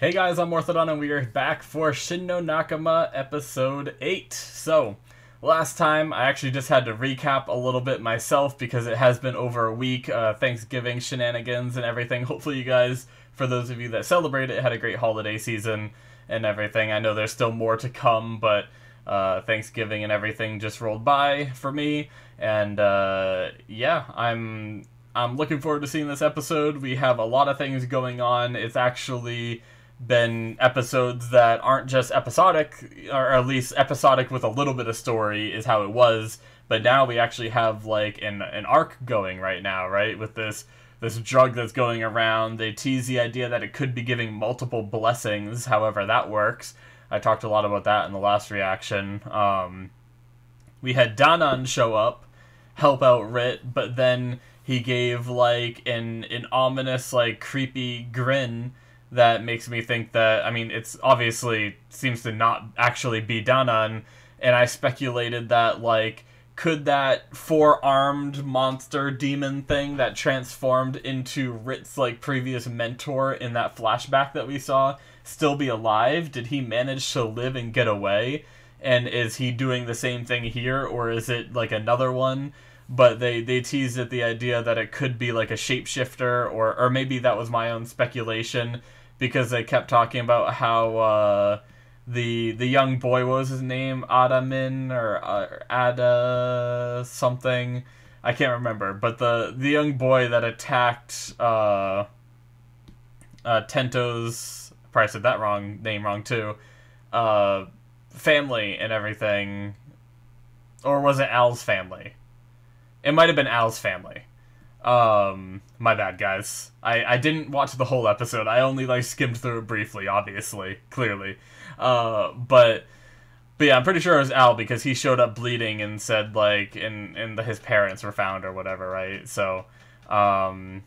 Hey guys, I'm Morthadon and we are back for Shin no Nakama episode 8. So, last time I actually just had to recap a little bit myself because it has been over a week, Thanksgiving shenanigans and everything. Hopefully you guys, for those of you that celebrate it, had a great holiday season and everything. I know there's still more to come, but Thanksgiving and everything just rolled by for me. And yeah, I'm looking forward to seeing this episode. We have a lot of things going on. It's actually been episodes that aren't just episodic, or at least episodic with a little bit of story is how it was, but now we actually have like an arc going right now, right? With this drug that's going around. They tease the idea that it could be giving multiple blessings, however that works. I talked a lot about that in the last reaction. We had Danan show up, help out Rit, but then he gave like an ominous, like creepy grin that makes me think that, I mean, it's obviously seems to not actually be Danan, and I speculated that, like, could that four-armed monster demon thing that transformed into Rit's, like, previous mentor in that flashback that we saw still be alive? Did he manage to live and get away? And is he doing the same thing here, or is it, like, another one? But they teased at the idea that it could be, like, a shapeshifter, or maybe that was my own speculation, because they kept talking about how the young boy, what was his name? Adamin or Ada something. I can't remember. But the young boy that attacked Tento's, probably said that name wrong too, family and everything. Or was it Al's family? It might have been Al's family. My bad, guys. I didn't watch the whole episode. I only, like, skimmed through it briefly, obviously, clearly. But yeah, I'm pretty sure it was Al, because he showed up bleeding and said, like, his parents were found or whatever, right? So, but,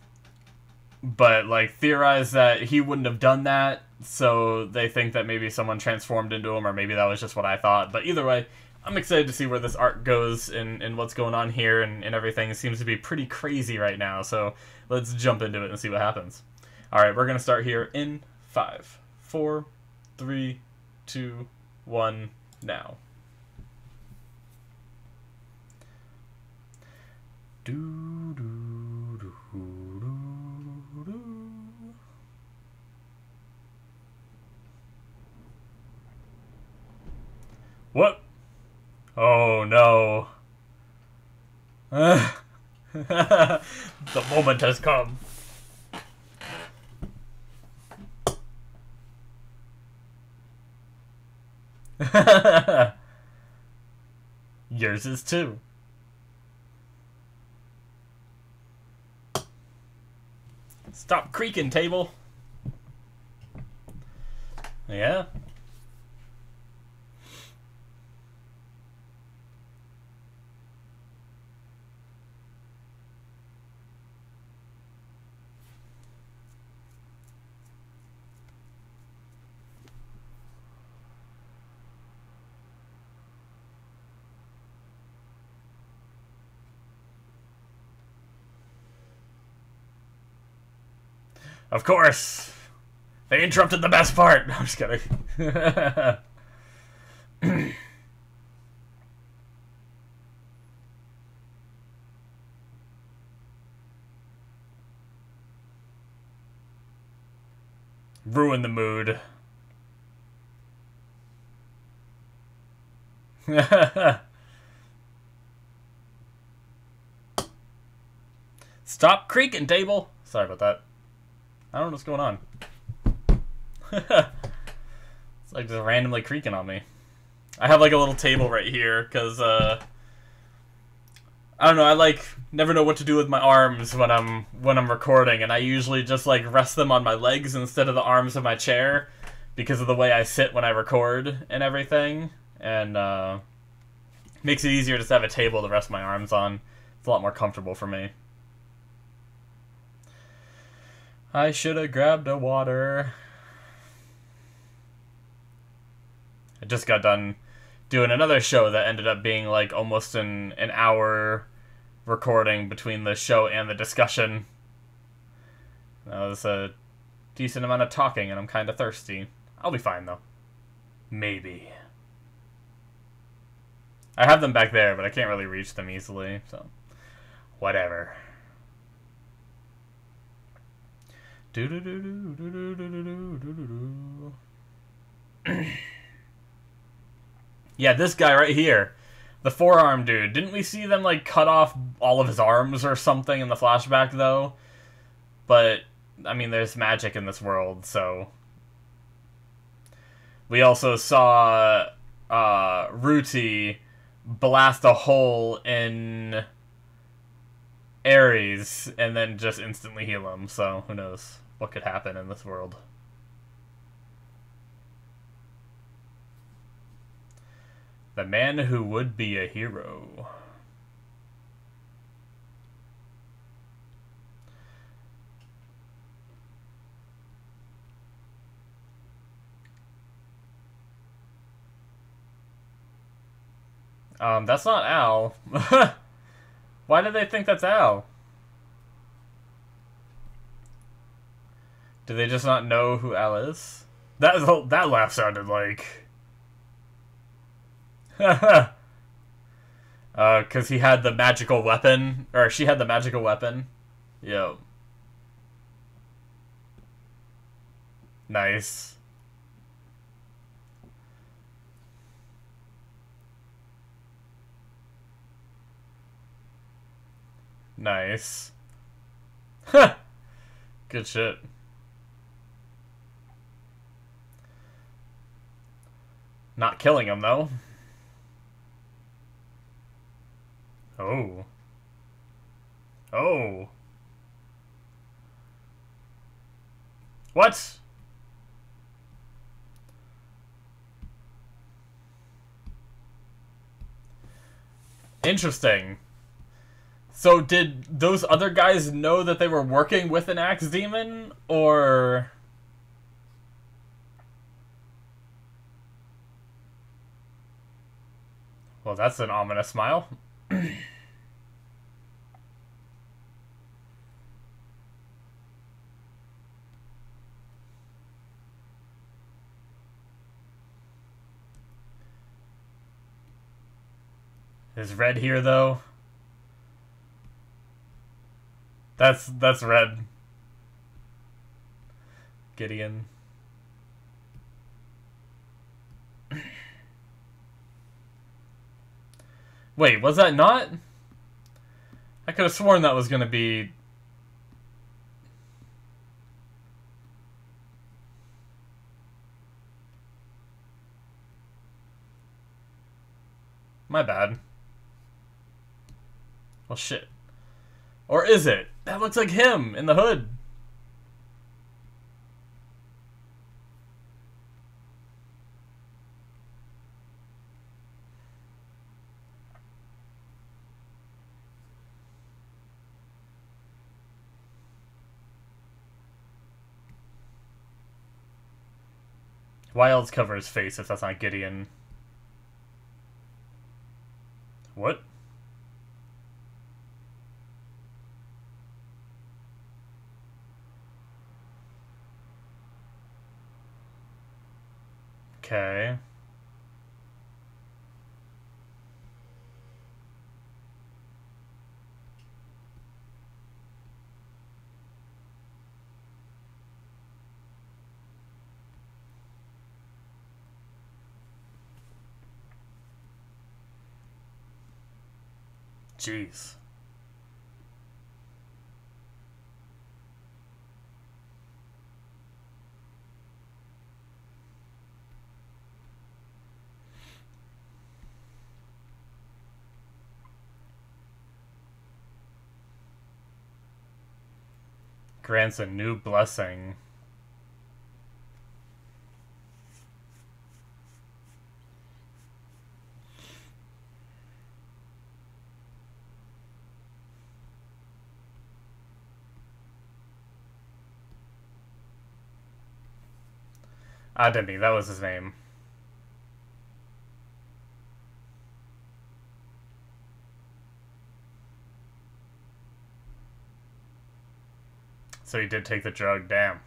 like, theorized that he wouldn't have done that, so they think that maybe someone transformed into him, or maybe that was just what I thought. But either way, I'm excited to see where this arc goes and what's going on here, and everything seems to be pretty crazy right now, so let's jump into it and see what happens. Alright, we're going to start here in 5, 4, 3, 2, 1, now. What? Oh no. The moment has come. Yours is too. Stop creaking, table. Yeah. Of course! They interrupted the best part! No, I'm just kidding. Ruin the mood. Stop creaking, table! Sorry about that. I don't know what's going on. It's like just randomly creaking on me. I have like a little table right here because I don't know, I like never know what to do with my arms when I'm recording, and I usually just like rest them on my legs instead of the arms of my chair because of the way I sit when I record and everything, and makes it easier just to have a table to rest my arms on. It's a lot more comfortable for me. I should have grabbed a water. I just got done doing another show that ended up being like almost an hour recording between the show and the discussion. That was decent amount of talking, and I'm kind of thirsty. I'll be fine, though. Maybe. I have them back there, but I can't really reach them easily, so... Whatever. Yeah, this guy right here. The forearm dude. Didn't we see them, like, cut off all of his arms or something in the flashback, though? But, I mean, there's magic in this world, so... We also saw Ruti blast a hole in Ares and then just instantly heal him, so who knows what could happen in this world. The man who would be a hero. That's not Al. Why did they think that's Al? Do they just not know who Al is? That laugh sounded like... Cause he had the magical weapon, or she had the magical weapon. Yo. Nice. Nice. Good shit. Not killing him, though. Oh. Oh. What? Interesting. So did those other guys know that they were working with an axe demon, or... Well, that's an ominous smile. Is Red here, though? That's Red. Gideon. Wait, was that not? I could have sworn that was gonna be... My bad. Well, shit. Or is it? That looks like him in the hood. Why else cover his face if that's not Gideon? What? Okay. Jeez. Grants a new blessing. Ademi, that was his name. So he did take the drug, damn.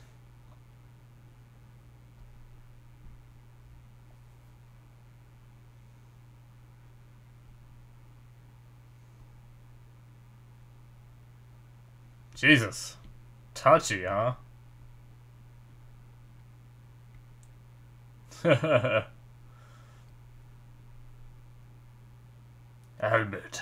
Jesus. Touchy, huh? Albert.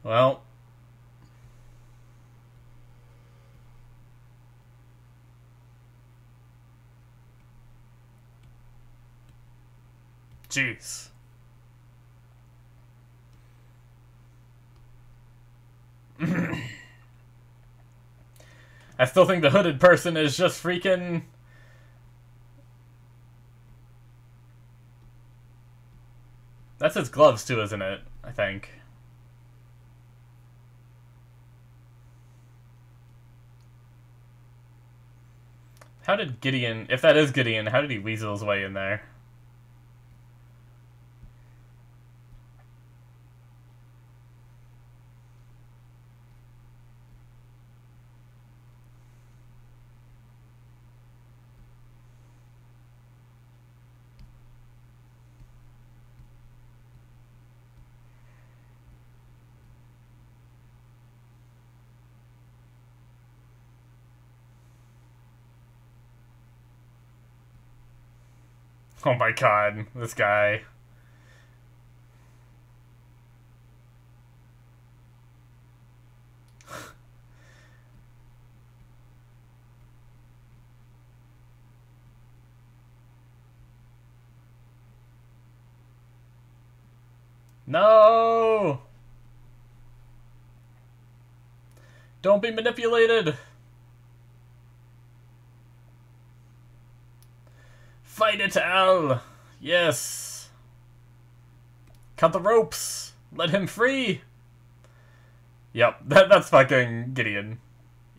Well. Jeez. I still think the hooded person is just freaking... That's his gloves too, isn't it? I think. How did Gideon... If that is Gideon, how did he weasel his way in there? Oh my god, this guy. No! Don't be manipulated! Fight it, Al! Yes! Cut the ropes! Let him free! Yep, that's fucking Gideon.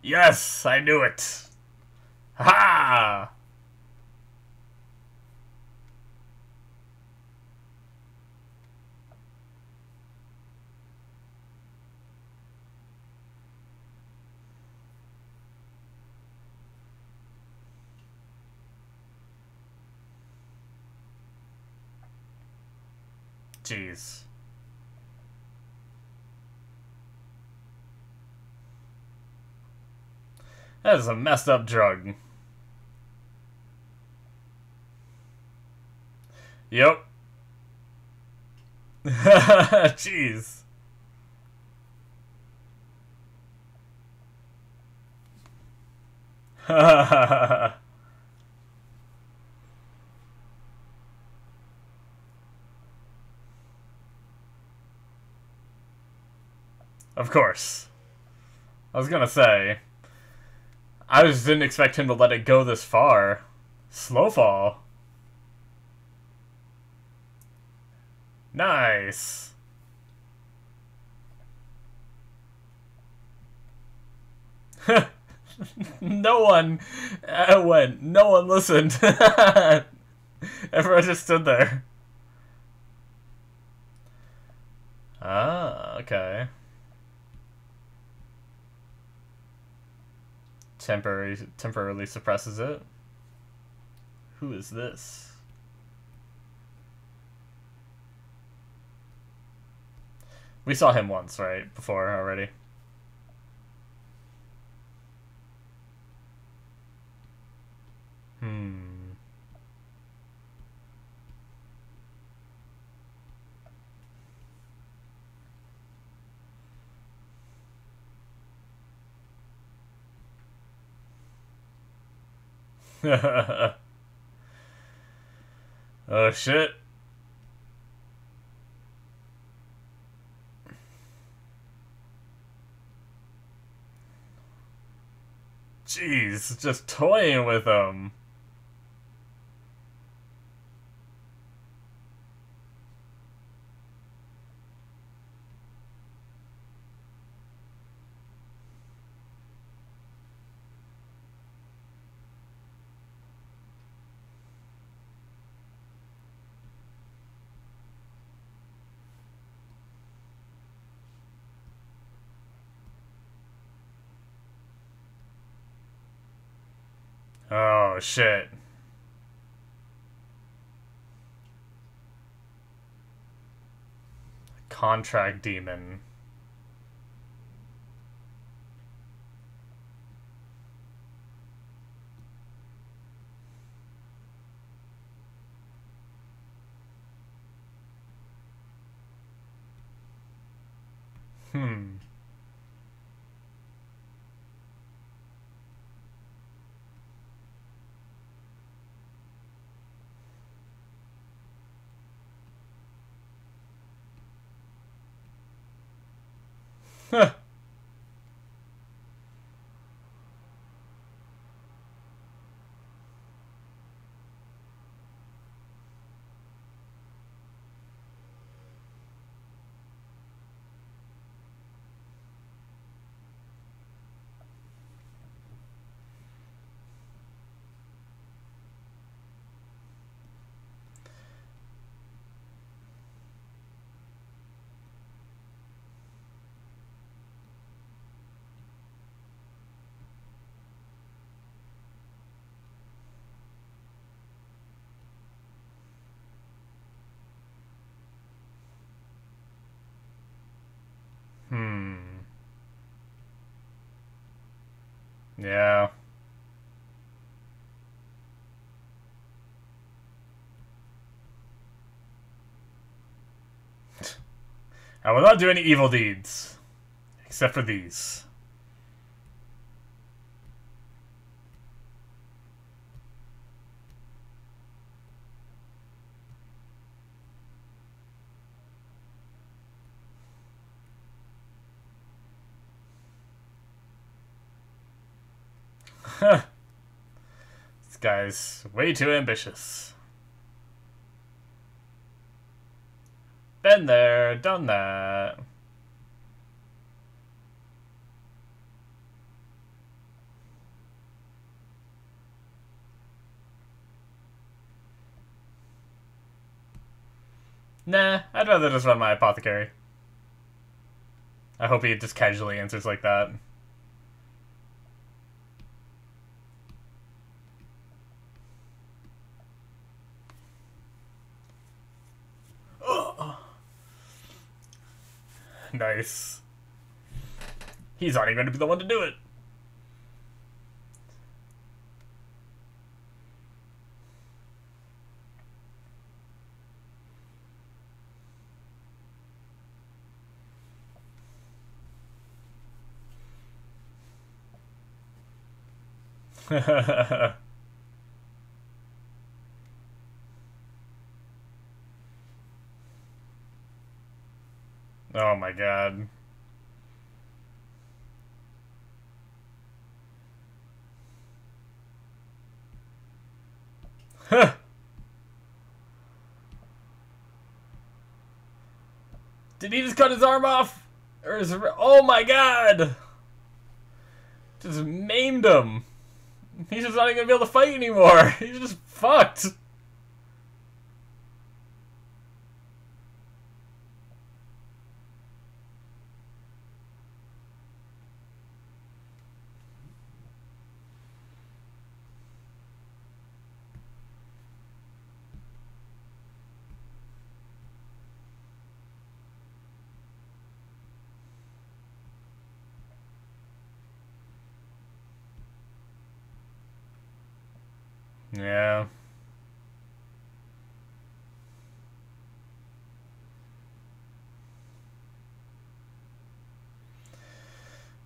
Yes! I knew it! Ha! Jeez. That is a messed up drug. Yep. Jeez. Of course. I was gonna say, I just didn't expect him to let it go this far. Slow fall. Nice. No one went. No one listened. Everyone just stood there. Ah, okay. Temporarily suppresses it. Who is this? We saw him once, right? Before already. Oh shit. Jeez, just toying with him. Oh shit. Contract demon. Hmm. Hmm. Yeah. I will not do any evil deeds. Except for these. This guy's way too ambitious. Been there, done that. Nah, I'd rather just run my apothecary. I hope he just casually answers like that. Ugh. Nice. He's not even going to be the one to do it. Oh my god. Did he just cut his arm off? Or is it... Oh my god! Just maimed him. He's just not even gonna be able to fight anymore. He's just fucked. Yeah.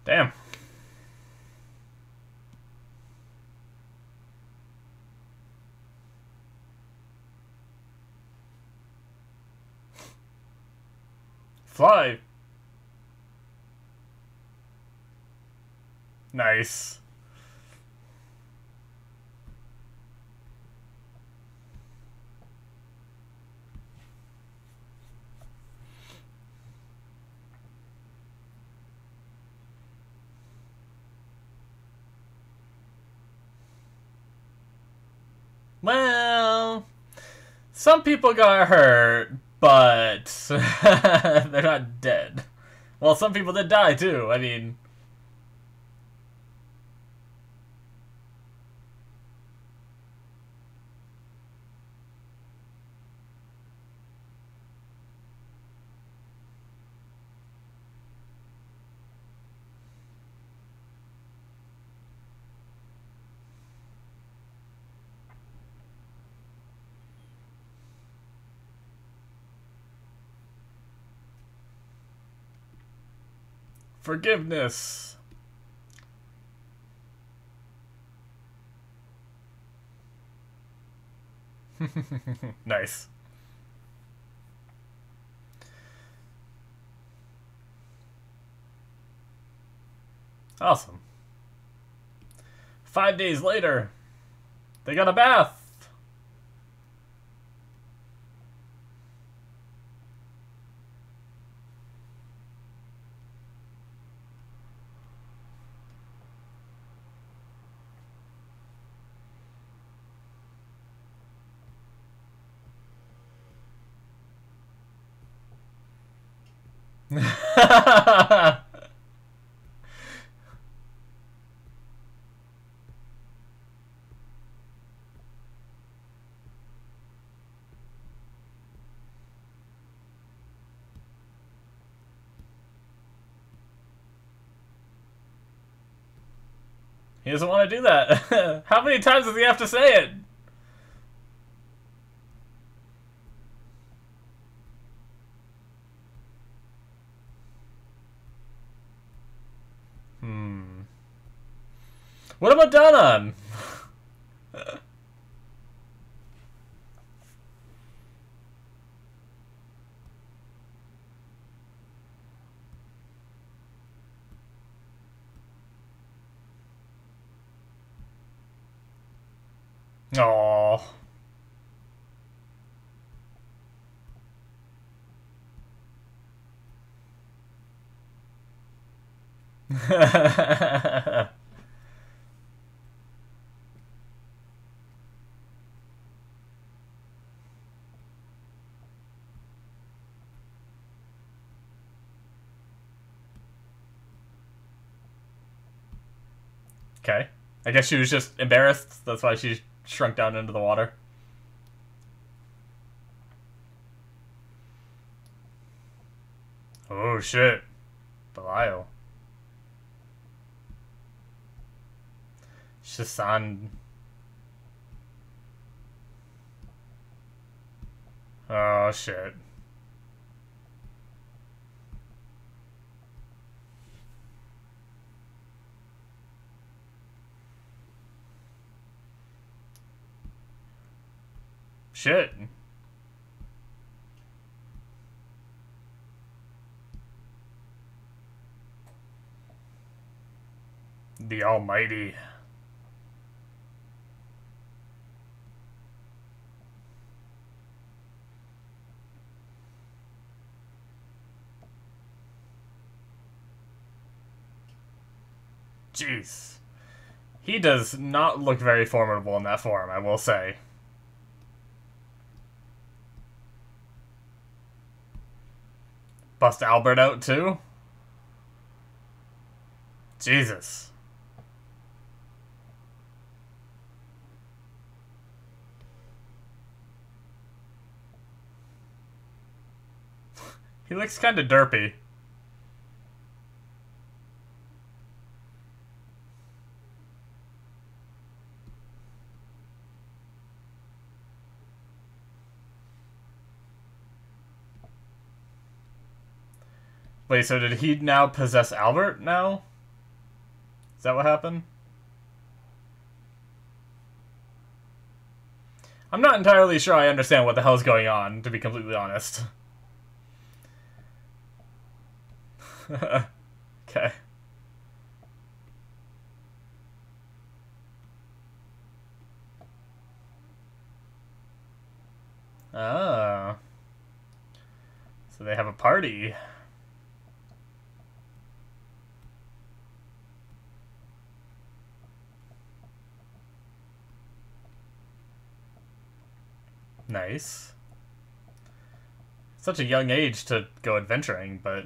Damn. Fly! Nice. Well, some people got hurt, but they're not dead. Well, some people did die too. I mean... Forgiveness. Nice. Awesome. 5 days later, they got a bath. He doesn't want to do that. How many times does he have to say it? What about Danan? Aww. Okay. I guess she was just embarrassed. That's why she shrunk down into the water. Oh, shit. Belial. Shisan. Oh, shit. Shit. The Almighty. Jeez. He does not look very formidable in that form, I will say. Bust Albert out, too? Jesus. He looks kind of derpy. Wait, so did he now possess Albert now? Is that what happened? I'm not entirely sure I understand what the hell's going on, to be completely honest. Okay. Oh. So they have a party. Nice. Such a young age to go adventuring, but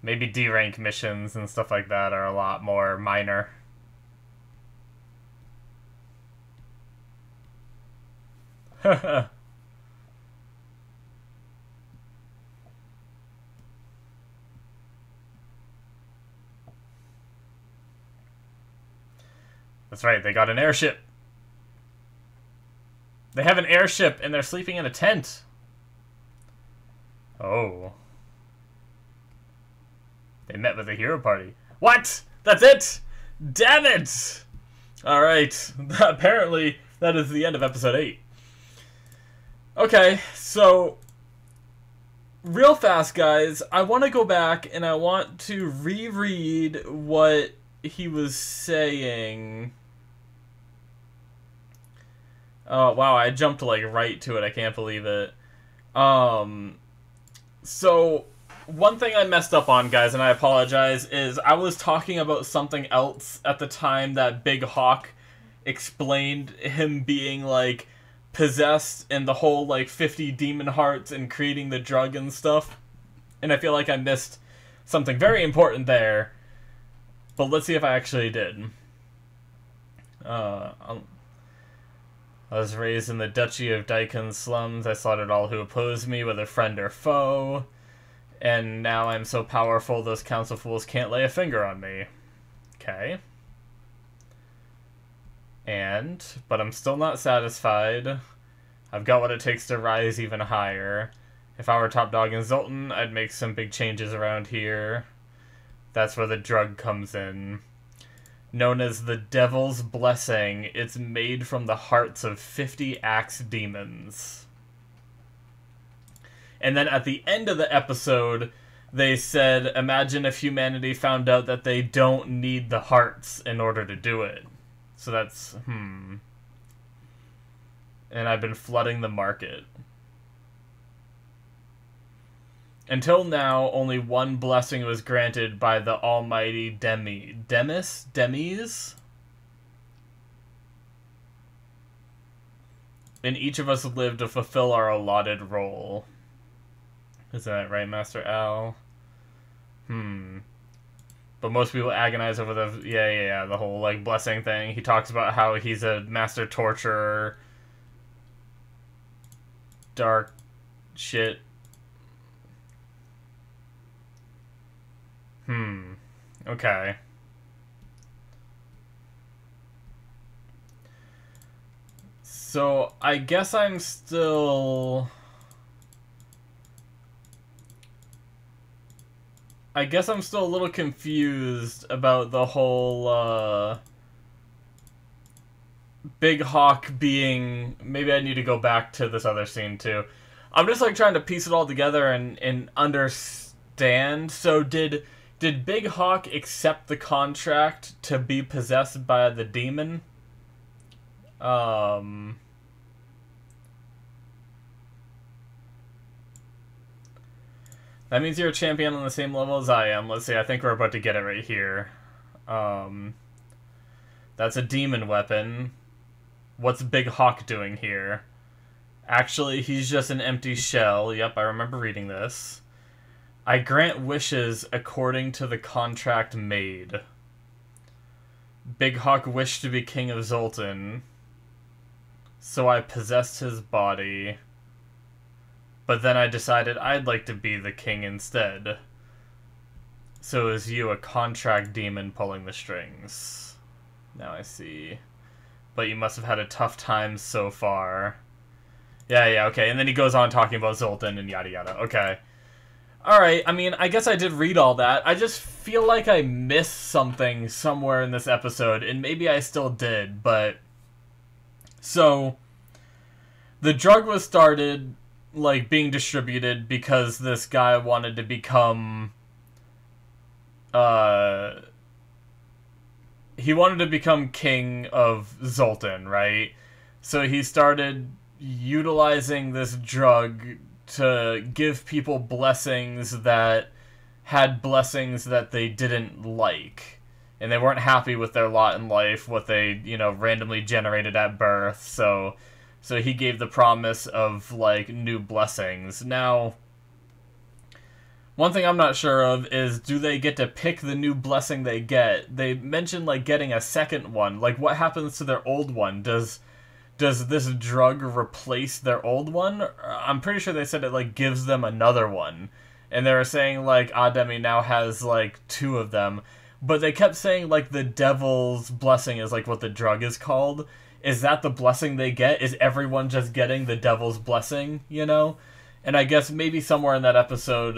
maybe D-rank missions and stuff like that are a lot more minor. That's right, they got an airship. They have an airship and they're sleeping in a tent. Oh. They met with a hero party. What? That's it? Damn it! Alright. Apparently, that is the end of episode 8. Okay, so real fast, guys, I want to go back and I want to reread what he was saying. Oh, wow, I jumped, like, right to it. I can't believe it. So, one thing I messed up on, guys, and I apologize, is I was talking about something else at the time that Big Hawk explained him being, like, possessed and the whole, like, 50 demon hearts and creating the drug and stuff. And I feel like I missed something very important there. But let's see if I actually did. I was raised in the Duchy of Daikon slums. I slaughtered all who opposed me, whether friend or foe. And now I'm so powerful, those council fools can't lay a finger on me. Okay. But I'm still not satisfied. I've got what it takes to rise even higher. If I were top dog in Zoltan, I'd make some big changes around here. That's where the drug comes in. Known as the Devil's Blessing, it's made from the hearts of 50 axe demons. And then at the end of the episode, they said, imagine if humanity found out that they don't need the hearts in order to do it. So that's, And I've been flooding the market. Until now, only one blessing was granted by the almighty Demis? And each of us lived to fulfill our allotted role. Isn't that right, Master Al? But most people agonize over the... Yeah, the whole, like, blessing thing. He talks about how he's a master torturer. Dark shit. Okay. So, I guess I'm still... a little confused about the whole, Big Hawk being... Maybe I need to go back to this other scene, too. I'm just, like, trying to piece it all together and understand. So, did Big Hawk accept the contract to be possessed by the demon? That means you're a champion on the same level as I am. Let's see, I think we're about to get it right here. That's a demon weapon. What's Big Hawk doing here? Actually, he's just an empty shell. Yep, I remember reading this. I grant wishes according to the contract made. Big Hawk wished to be king of Zoltan, so I possessed his body. But then I decided I'd like to be the king instead. So is you a contract demon pulling the strings? Now I see. But you must have had a tough time so far. Yeah, okay. And then he goes on talking about Zoltan and yada yada. Okay. Alright, I mean, I guess I did read all that. I just feel like I missed something somewhere in this episode, and maybe I still did, but... So, the drug was started, like, being distributed because this guy wanted to become uh, he wanted to become king of Zoltan, right? So he started utilizing this drug to give people blessings that had blessings that they didn't like. And they weren't happy with their lot in life, what they, randomly generated at birth. So he gave the promise of, like, new blessings. Now, one thing I'm not sure of is, do they get to pick the new blessing they get? They mentioned, like, getting a second one. Like, what happens to their old one? Does this drug replace their old one? I'm pretty sure they said it, like, gives them another one. And they were saying, like, Ademi now has, like, 2 of them. But they kept saying, like, the devil's blessing is, like, what the drug is called. Is that the blessing they get? Is everyone just getting the devil's blessing, And I guess maybe somewhere in that episode,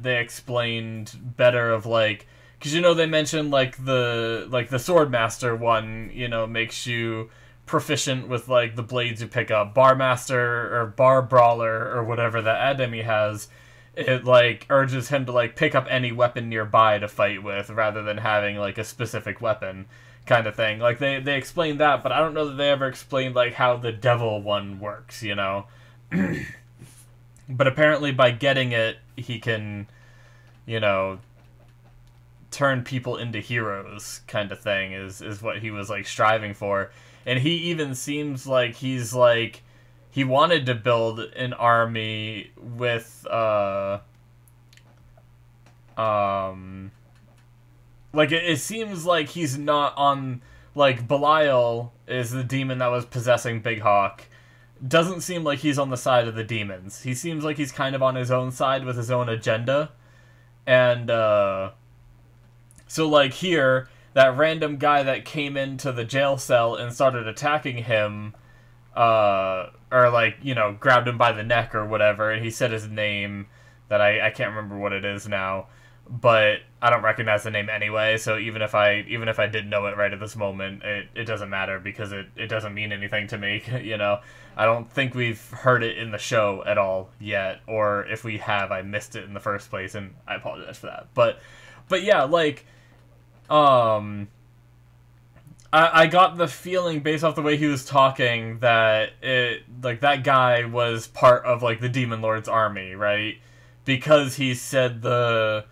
they explained better of, like... Because, they mentioned, like, the Swordmaster one, makes you proficient with, like, the blades you pick up. Barmaster, or Bar Brawler, or whatever that Ademi has... It, like, urges him to, like, pick up any weapon nearby to fight with, rather than having, like, a specific weapon kind of thing. Like, they explained that, but I don't know that they ever explained, like, how the devil one works, But apparently by getting it, he can, turn people into heroes kind of thing, is what he was, like, striving for. And he even seems like he's, like... He wanted to build an army with, like, it seems like he's not on, like, Belial is the demon that was possessing Big Hawk. Doesn't seem like he's on the side of the demons. He seems like he's kind of on his own side with his own agenda. And, so, like, here, that random guy that came into the jail cell and started attacking him, or, like, grabbed him by the neck or whatever, and he said his name that I can't remember what it is now, but I don't recognize the name anyway, so even if I did know it right at this moment, it doesn't matter, because it doesn't mean anything to me, I don't think we've heard it in the show at all yet, or if we have, I missed it in the first place, and I apologize for that, but yeah, like, I got the feeling, based off the way he was talking, that that guy was part of, like, the Demon Lord's army, right? Because he said the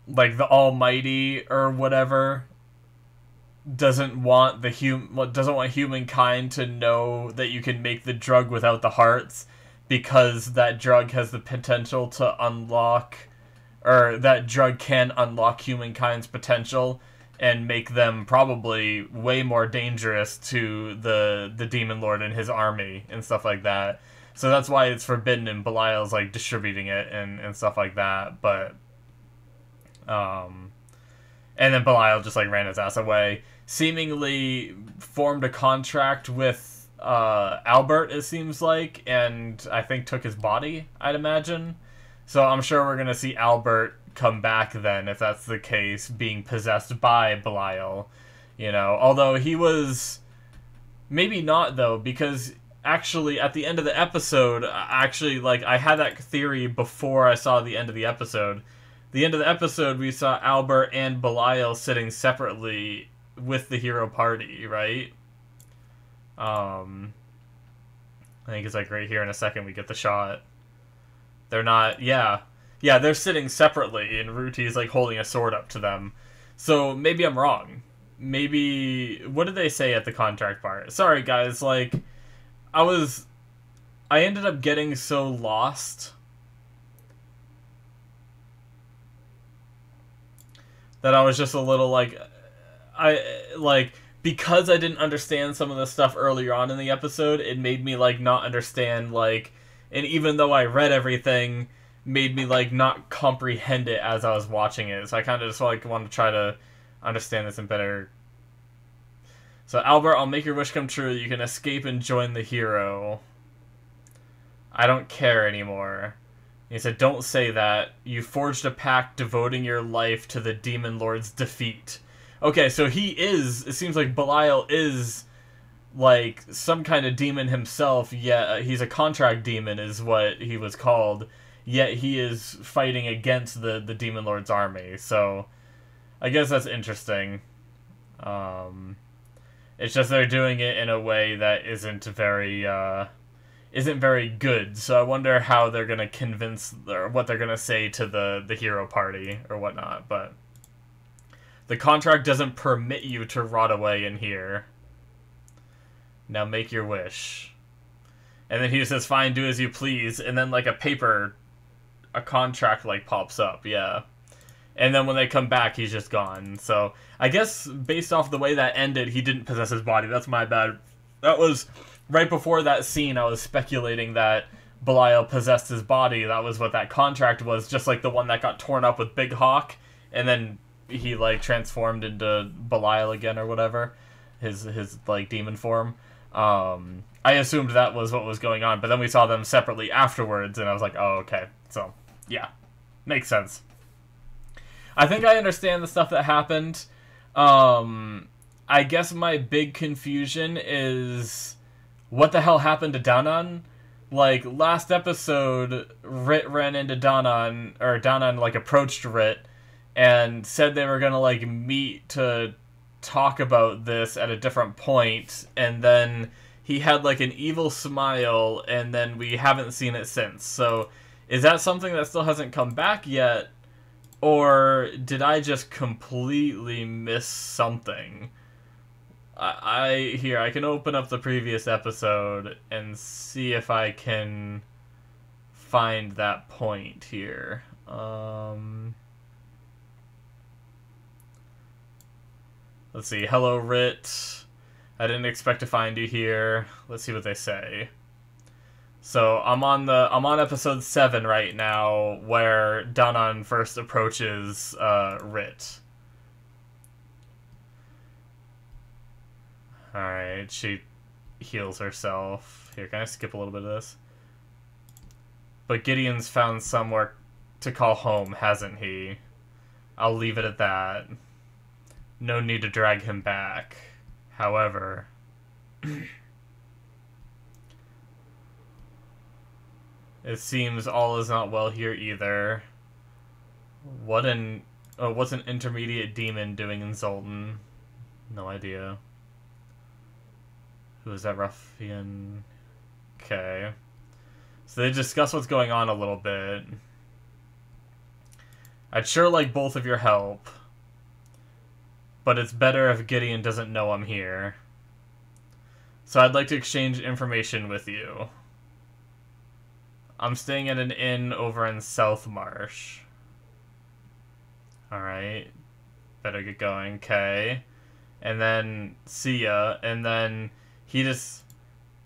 Almighty or whatever doesn't want humankind to know that you can make the drug without the hearts, because that drug has the potential to unlock, or that drug can unlock humankind's potential and make them probably way more dangerous to the Demon Lord and his army and stuff like that. So that's why it's forbidden, and Belial's, like, distributing it and stuff like that. But, and then Belial just, like, ran his ass away. Seemingly formed a contract with Albert, it seems like, and I think took his body, I'd imagine. So I'm sure we're going to see Albert come back then, if that's the case, being possessed by Belial, although he was maybe not, though, because actually at the end of the episode, I had that theory before I saw the end of the episode. The end of the episode, we saw Albert and Belial sitting separately with the hero party, right? I think it's, like, right here in a second we get the shot. They're not, yeah, they're sitting separately, and Ruti's, like, holding a sword up to them. So maybe I'm wrong. Maybe, what did they say at the contract part? Sorry, guys, like, I ended up getting so lost that I was just a little, because I didn't understand some of the stuff earlier on in the episode, it made me, like, not understand, like, and even though I read everything, made me, like, not comprehend it as I was watching it. So I kind of just, like, want to try to understand this in better. So, Albert, I'll make your wish come true. You can escape and join the hero. I don't care anymore. He said, don't say that. You forged a pact devoting your life to the Demon Lord's defeat. Okay, so he is, it seems like Belial is, like, some kind of demon himself, yet he's a contract demon is what he was called. yet he is fighting against the Demon Lord's army. So I guess that's interesting. It's just they're doing it in a way that isn't very good. So I wonder how they're gonna convince, or what they're gonna say to the hero party or whatnot. But the contract doesn't permit you to rot away in here. Now make your wish. And then he says, "Fine, do as you please." And then like a contract like pops up. Yeah. And then when they come back, he's just gone. So I guess based off the way that ended, he didn't possess his body. That's my bad. That was right before that scene. I was speculating that Belial possessed his body. That was what that contract was, just like the one that got torn up with Big Hawk, and then he like transformed into Belial again or whatever, his like demon form. I assumed that was what was going on, but then we saw them separately afterwards, and I was like, oh, okay. So yeah, makes sense. I think I understand the stuff that happened. I guess my big confusion is what the hell happened to Danan? Like, last episode, Rit ran into Danan, or Danan, like, approached Rit and said they were gonna, like, meet to talk about this at a different point, and then he had, like, an evil smile, and then we haven't seen it since. So, is that something that still hasn't come back yet? Or did I just completely miss something? I can open up the previous episode and see if I can find that point here. Let's see. Hello, Rit. I didn't expect to find you here. Let's see what they say. So I'm on episode 7 right now, where Danan first approaches Rit. Alright, she heals herself. Here, can I skip a little bit of this? But Gideon's found somewhere to call home, hasn't he? I'll leave it at that. No need to drag him back. However... it seems all is not well here either. What's an intermediate demon doing in Zoltan? No idea. Who is that ruffian? Okay. So they discuss what's going on a little bit. I'd sure like both of your help, but it's better if Gideon doesn't know I'm here. So I'd like to exchange information with you. I'm staying at an inn over in South Marsh. Alright. Better get going. Okay. And then, see ya. And then, he just...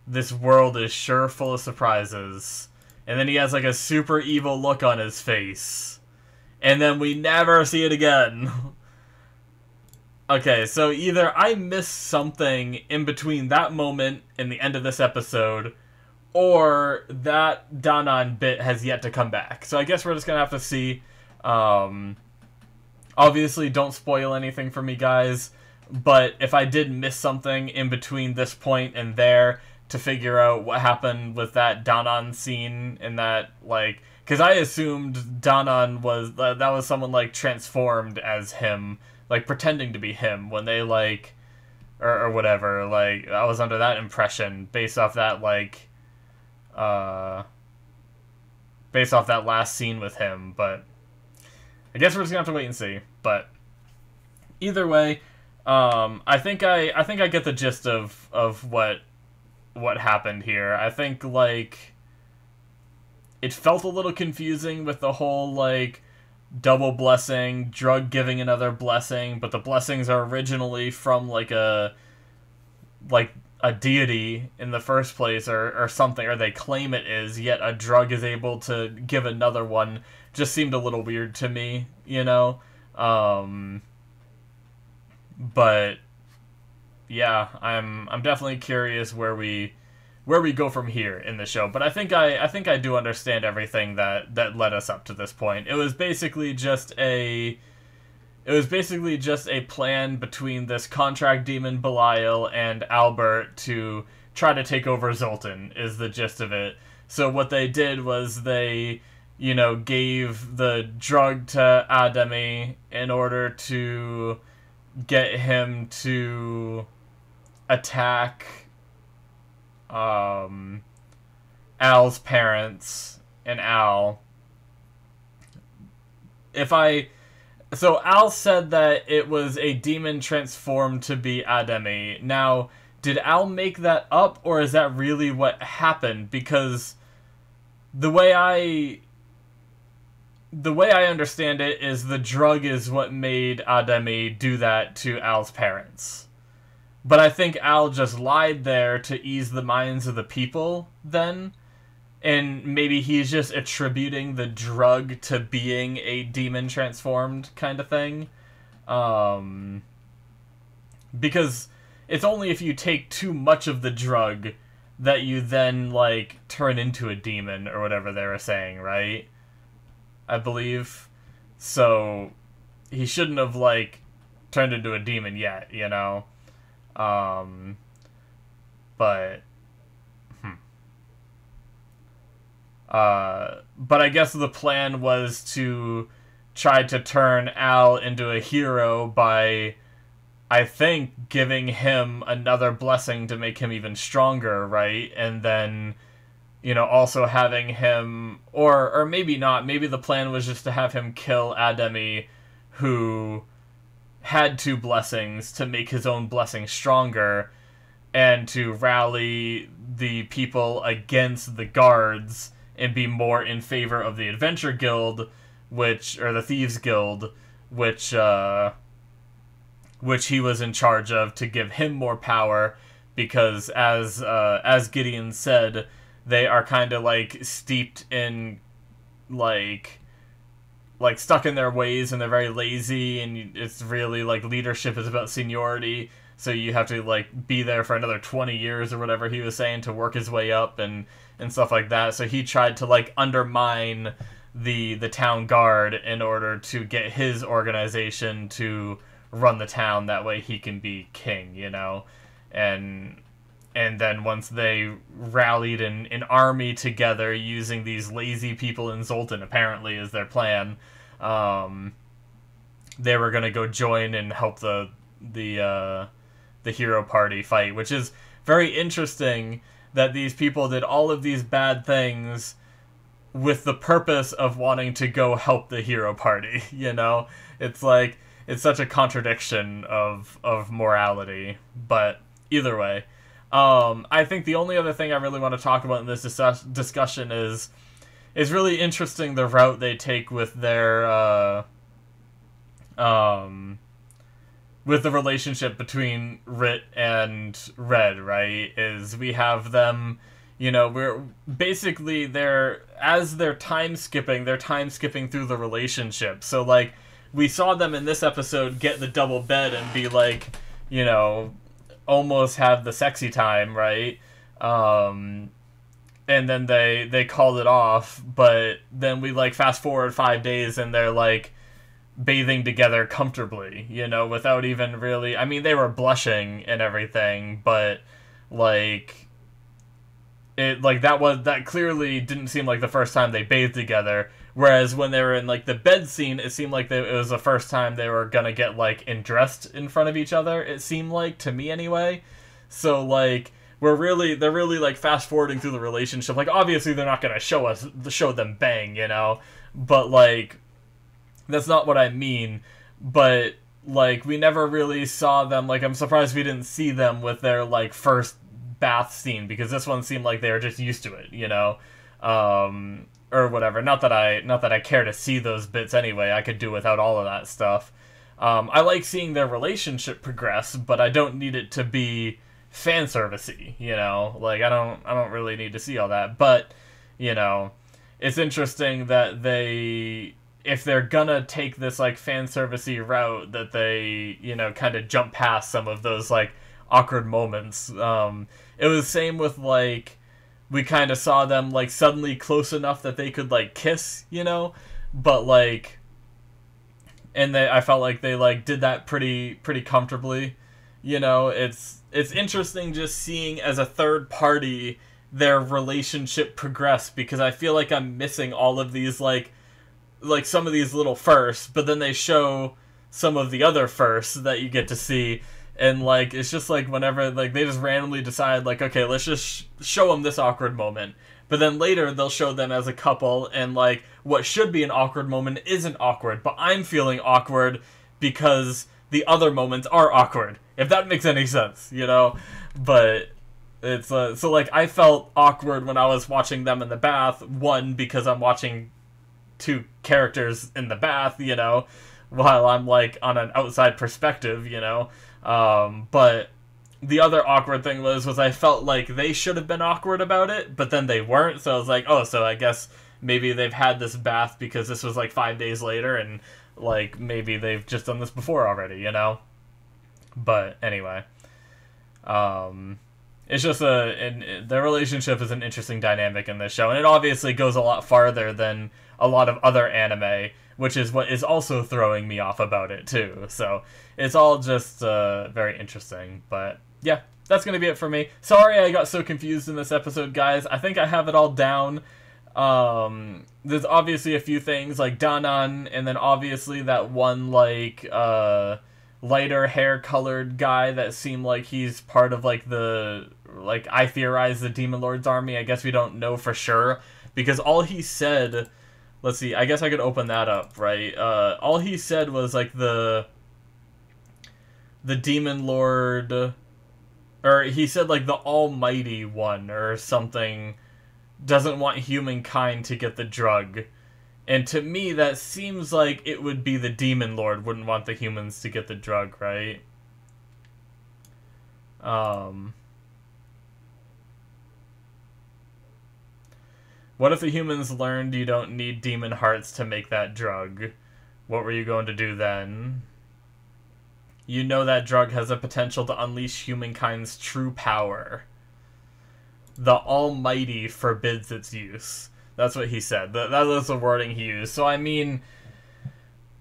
this world is sure full of surprises. And then he has like a super evil look on his face. And then we never see it again. Okay, so either I missed something in between that moment and the end of this episode, or that Danan bit has yet to come back. So I guess we're just going to have to see. Obviously, don't spoil anything for me, guys. But if I did miss something in between this point and there to figure out what happened with that Danan scene and that, like... because I assumed Danan was... that was someone, like, transformed as him. Like, pretending to be him when they, like... or whatever. Like, I was under that impression based off that, like... based off that last scene with him, but I guess we're just gonna have to wait and see. But either way, I think I get the gist of what happened here. I think like it felt a little confusing with the whole like double blessing, drug giving another blessing, but the blessings are originally from like a deity in the first place or something, or they claim it is, yet a drug is able to give another one. Just seemed a little weird to me, you know? But yeah, I'm definitely curious where we go from here in the show. But I think I do understand everything that led us up to this point. It was basically just a plan between this contract demon Belial and Albert to try to take over Zoltan, is the gist of it. So what they did was they, gave the drug to Ademi in order to get him to attack Al's parents and Al. So Al said that it was a demon transformed to be Ademi. Now, did Al make that up, or is that really what happened? Because the way I understand it is the drug is what made Ademi do that to Al's parents. But I think Al just lied there to ease the minds of the people then. And maybe he's just attributing the drug to being a demon transformed kind of thing. Because it's only if you take too much of the drug that you then, like, turn into a demon or whatever they were saying, right? I believe. So, he shouldn't have, like, turned into a demon yet, but I guess the plan was to try to turn Al into a hero by, I think, giving him another blessing to make him even stronger, right? And then, also having him, or maybe not, maybe the plan was just to have him kill Ademi, who had 2 blessings, to make his own blessing stronger, and to rally the people against the guards and be more in favor of the Adventure Guild, or the Thieves Guild, which he was in charge of, to give him more power, because as Gideon said, they are kind of like steeped in like stuck in their ways, and they're very lazy, and it's really like leadership is about seniority, so you have to like be there for another 20 years or whatever he was saying to work his way up and stuff like that. So he tried to like undermine the town guard in order to get his organization to run the town. That way he can be king, and then once they rallied an army together using these lazy people in Zoltan, apparently is their plan, they were gonna go join and help the hero party fight, which is very interesting that these people did all of these bad things with the purpose of wanting to go help the hero party, It's like, it's such a contradiction of morality, but either way. I think the only other thing I really want to talk about in this discussion is really interesting the route they take with their, with the relationship between Rit and Red, right? Is we have them, we're basically they're time skipping through the relationship. So like, we saw them in this episode get the double bed and be like, almost have the sexy time, right? And then they called it off, but then we like fast forward 5 days and they're like bathing together comfortably, without even really, I mean, they were blushing and everything, but like that clearly didn't seem like the first time they bathed together. Whereas when they were in like the bed scene, it seemed like it was the first time they were gonna get like undressed in front of each other. It seemed like, to me anyway. So like they're really like fast forwarding through the relationship. Like obviously they're not gonna show them bang, but like that's not what I mean. But like we never really saw them. Like I'm surprised we didn't see them with their like first bath scene, because this one seemed like they were just used to it, or whatever. Not that I care to see those bits anyway. I could do without all of that stuff. I like seeing their relationship progress, but I don't need it to be fan servicey, Like I don't really need to see all that. But, it's interesting that if they're gonna take this like fan servicey route, that they, kind of jump past some of those like awkward moments. It was the same with like, we kind of saw them like suddenly close enough that they could like kiss, but like, and I felt like they like did that pretty comfortably, It's interesting just seeing as a third party their relationship progress, because I feel like I'm missing all of these, like some of these little firsts, but then they show some of the other firsts that you get to see, and, like, it's just, like, whenever, like, they just randomly decide, like, okay, let's just show them this awkward moment, but then later they'll show them as a couple, and, like, what should be an awkward moment isn't awkward, but I'm feeling awkward because the other moments are awkward, if that makes any sense, you know? But it's, so, like, I felt awkward when I was watching them in the bath, one, because I'm watching two characters in the bath, you know, while I'm, like, on an outside perspective, you know, but the other awkward thing was I felt like they should have been awkward about it, but then they weren't, so I was like, oh, so I guess maybe they've had this bath because this was, like, 5 days later, and, like, maybe they've just done this before already, you know? But, anyway, it's just their relationship is an interesting dynamic in this show, and it obviously goes a lot farther than a lot of other anime, which is what is also throwing me off about it, too. So, it's all just very interesting, but yeah, that's going to be it for me. Sorry I got so confused in this episode, guys. I think I have it all down. There's obviously a few things, like Danan, and then obviously that one, like, lighter hair-colored guy that seemed like he's part of, like, I theorize the Demon Lord's army. I guess we don't know for sure, because all he said... Let's see, I guess I could open that up, right? All he said was, like, the Demon Lord... Or he said, like, the Almighty One or something doesn't want humankind to get the drug. And to me, that seems like it would be the Demon Lord wouldn't want the humans to get the drug, right? What if the humans learned you don't need demon hearts to make that drug? What were you going to do then? You know that drug has the potential to unleash humankind's true power. The Almighty forbids its use. That's what he said. That was the wording he used. So, I mean,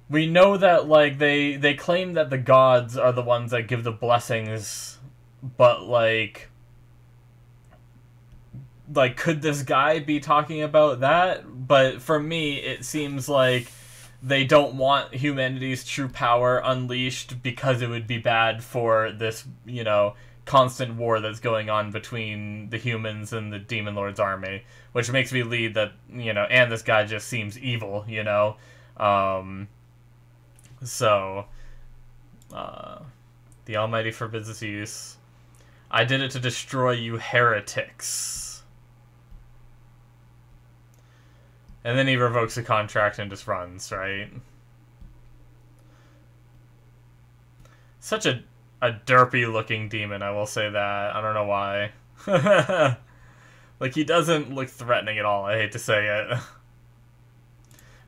we know that, like, they claim that the gods are the ones that give the blessings, but, like, could this guy be talking about that? But for me, it seems like they don't want humanity's true power unleashed because it would be bad for this, you know, constant war that's going on between the humans and the Demon Lord's army, which makes me lead that, you know, and this guy just seems evil, you know? The Almighty forbids its use. I did it to destroy you heretics. And then he revokes the contract and just runs, right? Such a derpy-looking demon, I will say that. I don't know why. Like, he doesn't look threatening at all, I hate to say it.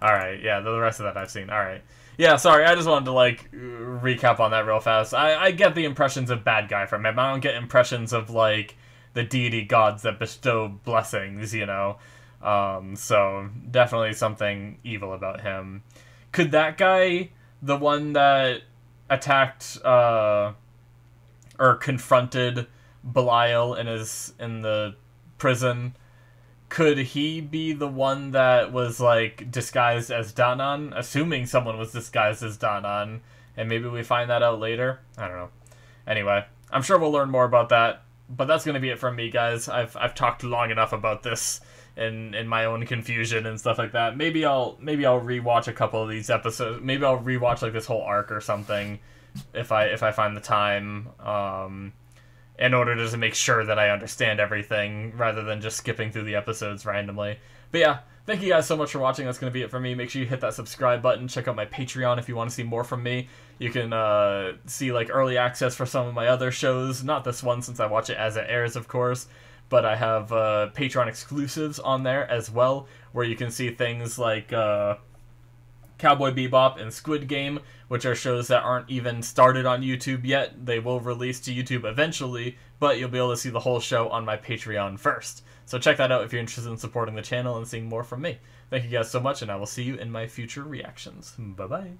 Alright, yeah, the rest of that I've seen. Alright. Yeah, sorry, I just wanted to, like, recap on that real fast. I get the impressions of bad guy from him. I don't get impressions of, like, the deity gods that bestow blessings, you know? So, definitely something evil about him. Could that guy, the one that attacked, or confronted Belial in the prison, could he be the one that was, like, disguised as Danan? Assuming someone was disguised as Danan, and maybe we find that out later? I don't know. Anyway, I'm sure we'll learn more about that, but that's gonna be it from me, guys. I've talked long enough about this in my own confusion and stuff like that. Maybe I'll rewatch a couple of these episodes. Maybe I'll rewatch, like, this whole arc or something if I find the time, in order to just make sure that I understand everything rather than just skipping through the episodes randomly. But yeah, thank you guys so much for watching. That's going to be it for me. Make sure you hit that subscribe button. Check out my Patreon if you want to see more from me. You can see, like, early access for some of my other shows. Not this one, since I watch it as it airs, of course. But I have Patreon exclusives on there as well, where you can see things like Cowboy Bebop and Squid Game, which are shows that aren't even started on YouTube yet. They will release to YouTube eventually, but you'll be able to see the whole show on my Patreon first. So check that out if you're interested in supporting the channel and seeing more from me. Thank you guys so much, and I will see you in my future reactions. Bye-bye.